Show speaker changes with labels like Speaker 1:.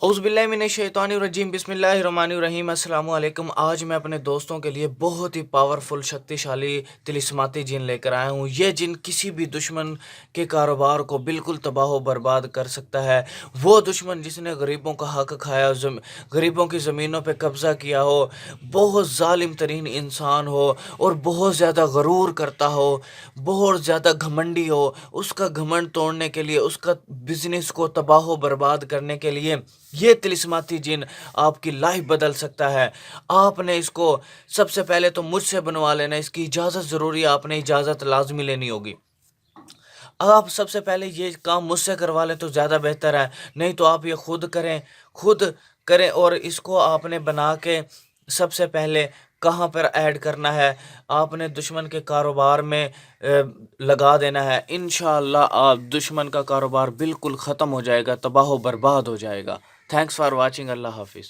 Speaker 1: औज़ुबिल्लाहिमिनश्शैतानिर्रजीम बिस्मिल्लाहिर्रहमानिर्रहीम अस्सलामु अलैकुम। आज मैं अपने दोस्तों के लिए बहुत ही पावरफुल शक्तिशाली तिलिस्माती जिन लेकर आया हूँ। ये जिन किसी भी दुश्मन के कारोबार को बिल्कुल तबाह व बर्बाद कर सकता है। वो दुश्मन जिसने गरीबों का हक खाया, गरीबों की ज़मीनों पे कब्ज़ा किया हो, बहुत ज़ालिम तरीन इंसान हो और बहुत ज़्यादा गरूर करता हो, बहुत ज़्यादा घमंडी हो, उसका घमंड तोड़ने के लिए, उसका बिज़नेस को तबाह व बर्बाद करने के लिए ये तिलिस्माती जिन आपकी लाइफ बदल सकता है। आपने इसको सबसे पहले तो मुझसे बनवा लेना, इसकी इजाज़त ज़रूरी है, आपने इजाज़त लाजमी लेनी होगी। आप सबसे पहले ये काम मुझसे करवा लें तो ज़्यादा बेहतर है, नहीं तो आप ये खुद करें और इसको आपने बना के सबसे पहले कहाँ पर ऐड करना है, आपने दुश्मन के कारोबार में लगा देना है। इंशाअल्लाह आप दुश्मन का कारोबार बिल्कुल ख़त्म हो जाएगा, तबाह व बर्बाद हो जाएगा। Thanks for watching. अल्लाह हाफिज़।